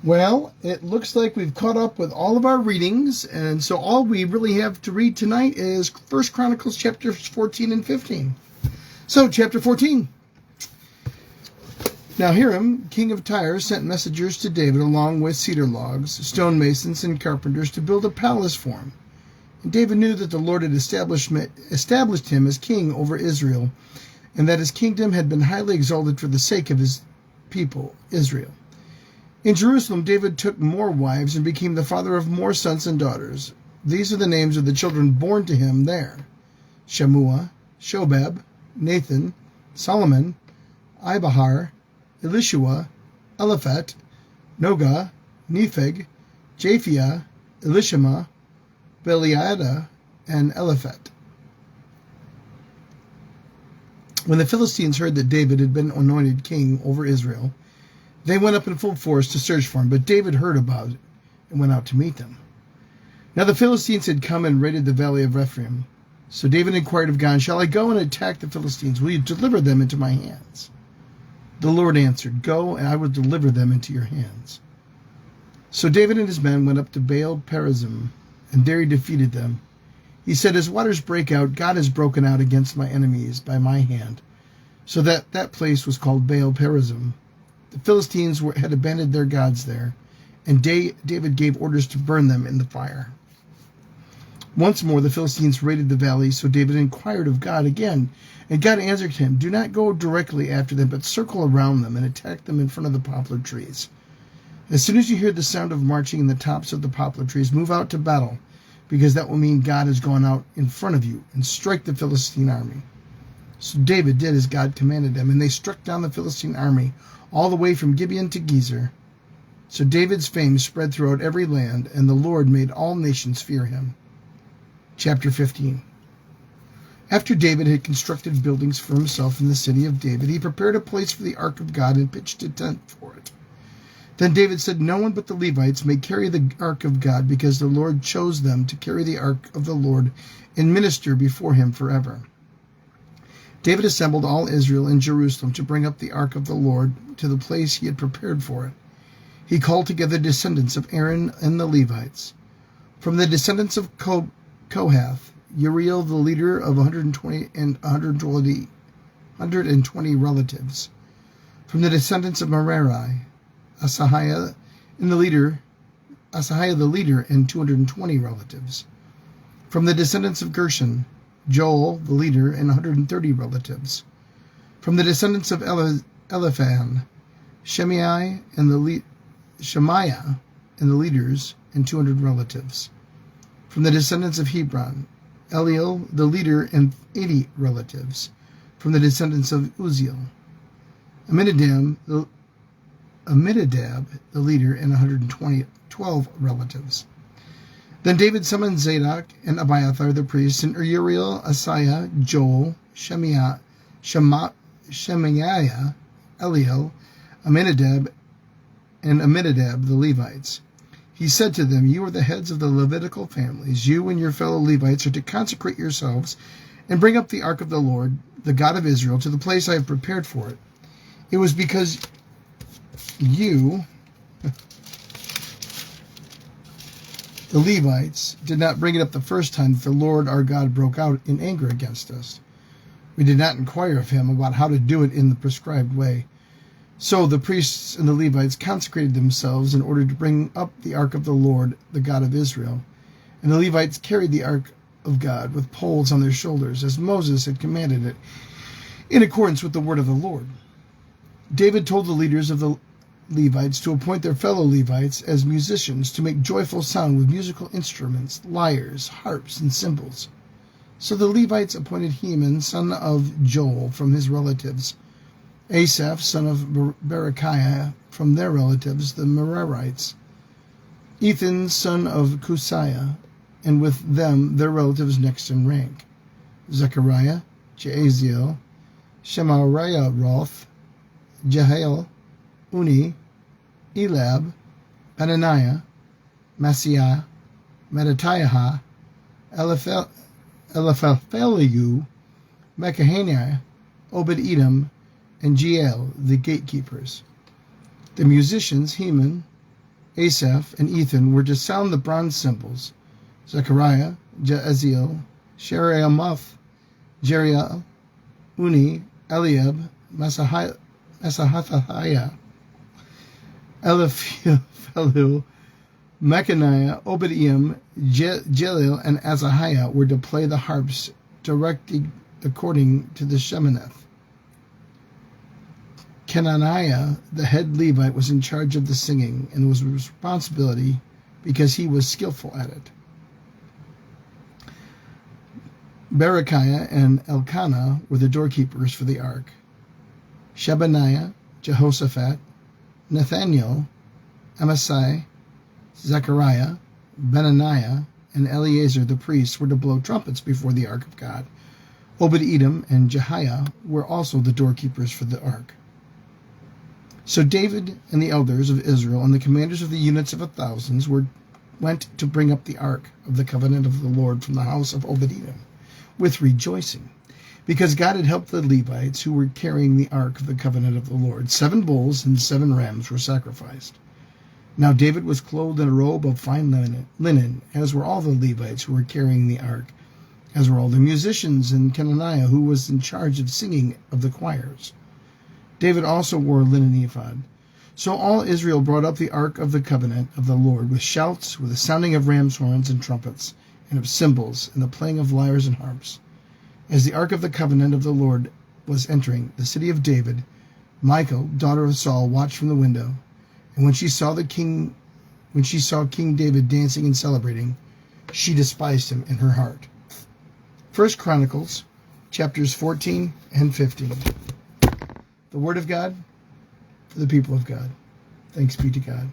Well, it looks like we've caught up with all of our readings, and so all we really have to read tonight is 1 Chronicles chapters 14 and 15. So, chapter 14. Now Hiram, king of Tyre, sent messengers to David along with cedar logs, stonemasons, and carpenters to build a palace for him. And David knew that the Lord had established him as king over Israel, and that his kingdom had been highly exalted for the sake of his people, Israel. In Jerusalem, David took more wives and became the father of more sons and daughters. These are the names of the children born to him there: Shammua, Shobab, Nathan, Solomon, Ibahar, Elishua, Eliphat, Noga, Nepheg, Japhia, Elishama, Beliada, and Eliphat. When the Philistines heard that David had been anointed king over Israel, they went up in full force to search for him, but David heard about it and went out to meet them. Now the Philistines had come and raided the valley of Ephraim. So David inquired of God, "Shall I go and attack the Philistines? Will you deliver them into my hands?" The Lord answered, "Go, and I will deliver them into your hands." So David and his men went up to Baal Perazim, and there he defeated them. He said, "As waters break out, God has broken out against my enemies by my hand." So that place was called Baal Perazim. The Philistines had abandoned their gods there, and David gave orders to burn them in the fire. Once more the Philistines raided the valley, so David inquired of God again, and God answered him, "Do not go directly after them, but circle around them and attack them in front of the poplar trees. As soon as you hear the sound of marching in the tops of the poplar trees, move out to battle, because that will mean God has gone out in front of you, and strike the Philistine army." So David did as God commanded him, and they struck down the Philistine army all the way from Gibeon to Gezer. So David's fame spread throughout every land, and the Lord made all nations fear him. Chapter 15. After David had constructed buildings for himself in the city of David, he prepared a place for the ark of God and pitched a tent for it. Then David said, "No one but the Levites may carry the ark of God, because the Lord chose them to carry the ark of the Lord and minister before him forever." David assembled all Israel in Jerusalem to bring up the ark of the Lord to the place he had prepared for it. He called together the descendants of Aaron and the Levites. From the descendants of Kohath, Uriel, the leader of 120 relatives. From the descendants of Merari, Asahiah the leader and 220 relatives. From the descendants of Gershon, Joel, the leader, and 130 relatives. From the descendants of Eliphan, Shemaiah and the leaders, and 200 relatives. From the descendants of Hebron, Eliel, the leader, and 80 relatives. From the descendants of Uzziel, Aminadab, the leader, and 112 relatives. Then David summoned Zadok and Abiathar the priests, and Uriel, Asaiah, Joel, Shemaiah, Eliel, Aminadab the Levites. He said to them, "You are the heads of the Levitical families. You and your fellow Levites are to consecrate yourselves and bring up the ark of the Lord, the God of Israel, to the place I have prepared for it. It was because you, the Levites, did not bring it up the first time that the Lord our God broke out in anger against us. We did not inquire of him about how to do it in the prescribed way." So the priests and the Levites consecrated themselves in order to bring up the ark of the Lord, the God of Israel. And the Levites carried the ark of God with poles on their shoulders, as Moses had commanded it, in accordance with the word of the Lord. David told the leaders of the Levites to appoint their fellow Levites as musicians to make joyful sound with musical instruments, lyres, harps, and cymbals. So the Levites appointed Heman, son of Joel, from his relatives, Asaph, son of Berechiah, from their relatives, the Merarites, Ethan, son of Cusiah, and with them their relatives next in rank, Zechariah, Jaaziel, Shemariah Roth, Jehiel, Uni, Elab, Benaniah, Maaseiah, Mattatiah, Eliphaliu, Mechaniah, Obed-Edom, and Jeiel, the gatekeepers. The musicians, Heman, Asaph, and Ethan were to sound the bronze cymbals. Zechariah, Jeaziel, Sheramoth, Jeriel, Uni, Eliab, Masahathiah, Eliphelu, Mechaniah, Obadiah, Jalil, and Azahiah were to play the harps directed according to the Sheminith. Kenaniah, the head Levite, was in charge of the singing, and was responsibility because he was skillful at it. Berechiah and Elkanah were the doorkeepers for the ark. Shebaniah, Jehoshaphat, Nathaniel, Amasai, Zechariah, Benaniah, and Eleazar the priest were to blow trumpets before the ark of God. Obed-Edom and Jehiah were also the doorkeepers for the ark. So David and the elders of Israel and the commanders of the units of 1,000s went to bring up the ark of the covenant of the Lord from the house of Obed-Edom with rejoicing, because God had helped the Levites who were carrying the ark of the covenant of the Lord. 7 bulls and 7 rams were sacrificed. Now David was clothed in a robe of fine linen, as were all the Levites who were carrying the ark, as were all the musicians, and Kenaniah, who was in charge of singing of the choirs. David also wore a linen ephod. So all Israel brought up the ark of the covenant of the Lord with shouts, with the sounding of ram's horns and trumpets, and of cymbals, and the playing of lyres and harps. As the ark of the covenant of the Lord was entering the city of David, Michal, daughter of Saul, watched from the window, and when she saw King David dancing and celebrating, she despised him in her heart. 1 Chronicles, chapters 14 and 15. The word of God for the people of God. Thanks be to God.